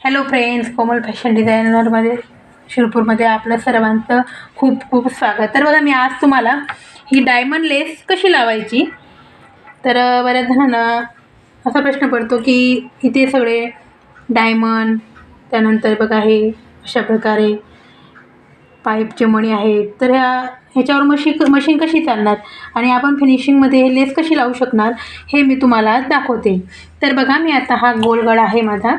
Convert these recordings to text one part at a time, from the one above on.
Hello friends, कोमल fashion डिझायनरमध्ये शिरपूरमध्ये आपलं सर्वांचं खूप खूप स्वागत. तर बघा, मी आज तुम्हाला ही डायमंड लेस कशी लावायची. तर बऱ्याच जणांना असा प्रश्न पडतो की इथे सगळे डायमंड, त्यानंतर बघा हे अशा प्रकारे पाईपचे मणी आहेत. तर ह्याच्यावर मशीन कशी चालणार आणि आपण फिनिशिंगमध्ये हे लेस कशी लावू शकणार हे मी तुम्हाला दाखवते. तर बघा, मी आता हा गोलगडा आहे माझा,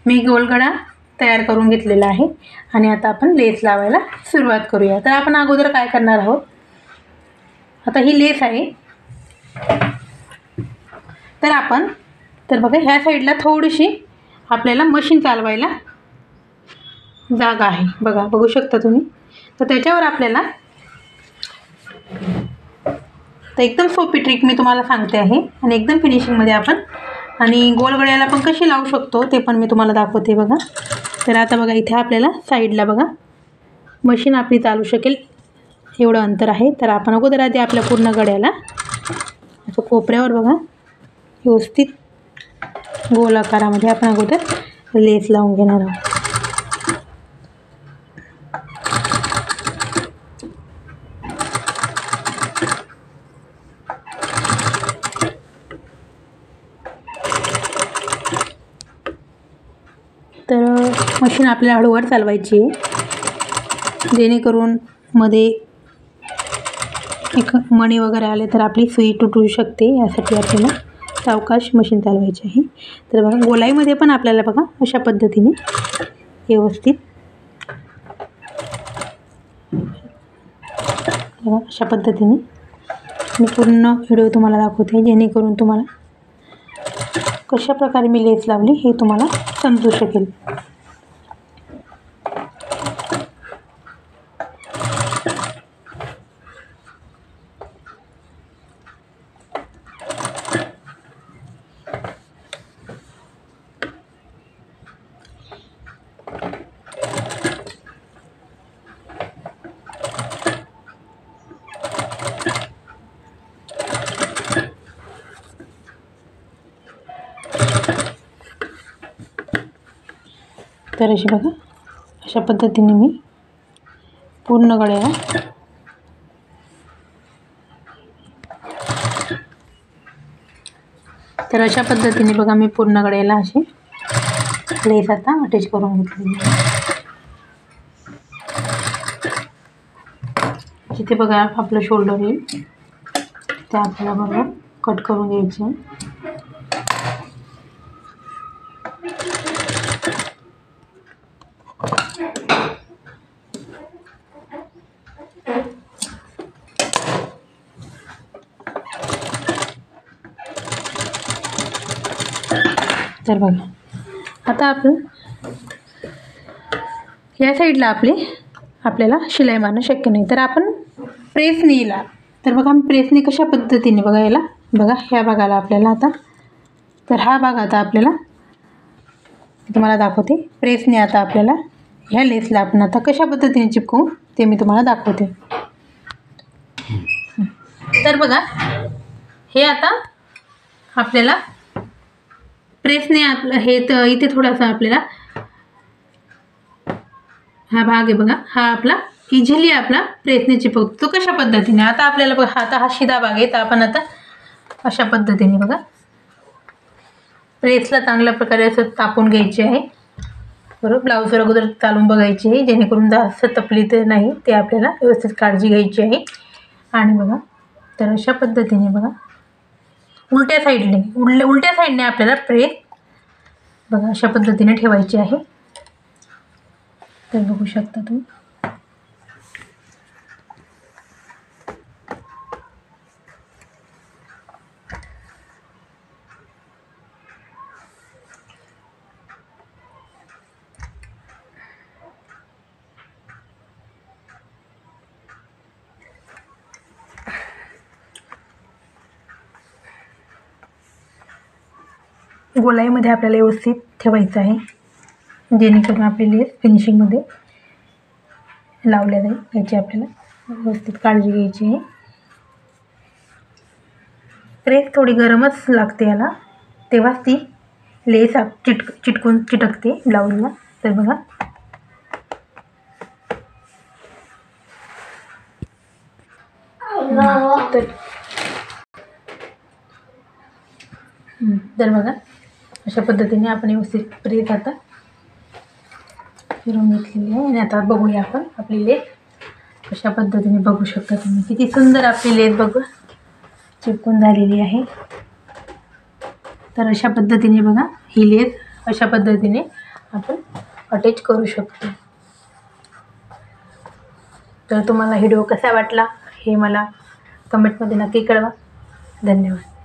मी गोलगडा तयार करून घेतलेला आहे आणि आता आपण लेस लावायला सुरुवात करूया. तर आपण अगोदर काय करणार आहोत, आता ही लेस आहे. तर बघा, ह्या साईडला थोडीशी आपल्याला मशीन चालवायला जागा आहे, बघा बघू शकता तुम्ही. तर त्याच्यावर आपल्याला तर एकदम सोपी ट्रिक मी तुम्हाला सांगते आहे आणि एकदम फिनिशिंगमध्ये आपण आणि गोलगड्याला पण कशी लावू शकतो ते पण मी तुम्हाला दाखवते बघा. तर आता बघा, इथे आपल्याला साईडला बघा मशीन आपली चालू शकेल एवढं अंतर आहे. तर आपण अगोदर आधी आपल्या पूर्ण गड्याला असं कोपऱ्यावर बघा व्यवस्थित गोल आकारामध्ये आपण अगोदर लेस लावून घेणार आहोत. तर मशीन आपल्याला हळूवार चालवायची आहे, जेणेकरून मध्ये एक मणी वगैरे आले तर आपली सुई तुटू शकते. यासाठी आपल्याला सावकाश मशीन चालवायची आहे. तर बघा, गोलाईमध्ये पण आपल्याला बघा अशा पद्धतीने व्यवस्थित बघा अशा पद्धतीने मी पूर्ण व्हिडिओ तुम्हाला दाखवते, जेणेकरून तुम्हाला कशा प्रकारे मी लेस लावली हे तुम्हाला समजू शकेल. तर अशी बघा अशा पद्धतीने मी पूर्ण गळ्याला बघा मी पूर्ण गळ्याला अशी लेस आता अटॅच करून घेतलेली. जिथे बघा आपलं शोल्डर येईल ते आपल्याला बरोबर कट करून घ्यायचे आहे. तर बघा, आता आपण या साईडला आपल्याला शिलाई मारणं शक्य नाही, तर आपण प्रेसने येईल. तर बघा, मी प्रेसने कशा पद्धतीने बघा याला बघा ह्या भागाला आपल्याला आता, तर हा भाग आता आपल्याला तुम्हाला दाखवते. प्रेसने आता आपल्याला ह्या लेसला आपण आता कशा पद्धतीने चिपकवू ते मी तुम्हाला दाखवते. तर बघा, हे आता आपल्याला प्रेसने आपलं हे तर इथे थोडासा आपल्याला हा भाग आहे बघा, हा आपला इझिली आपला प्रेसने चिपकतो. तो कशा पद्धतीने, आता आपल्याला बघा आता हा शिधा भाग आहे, तर आपण आता अशा पद्धतीने बघा प्रेसला चांगल्या प्रकारे असं तापून घ्यायचे आहे. बरोबर, ब्लाऊजवर अगोदर चालून बघायची आहे, जेणेकरून जास्त तपली तर नाही, ते आपल्याला व्यवस्थित काळजी घ्यायची आहे. आणि बघा, तर अशा पद्धतीने बघा उलट्या साईडने आपल्याला प्रेस बघा अशा पद्धतीने ठेवायची आहे. तर बघू शकता तुम्ही. गोलाईमध्ये आपल्याला व्यवस्थित ठेवायचं आहे, जेणेकरून आपली लेस फिनिशिंगमध्ये लावल्या जाईल याची आपल्याला व्यवस्थित काळजी घ्यायची आहे. प्रेस थोडी गरमच लागते याला, तेव्हाच ती लेस चिटकते ब्लाऊजला. तर बघा तर बघा अशा पद्धतीने आपण व्यवस्थित प्रेस आता फिरून घेतलेली आहे. आणि आता बघूया आपण आपली लेस अशा पद्धतीने. बघू शकता तुम्ही किती सुंदर आपली लेस बघा चिपकून झालेली आहे. तर अशा पद्धतीने बघा ही लेस अशा पद्धतीने आपण अटॅच करू शकतो. तर तुम्हाला व्हिडिओ कसा वाटला हे मला कमेंटमध्ये नक्की कळवा. धन्यवाद.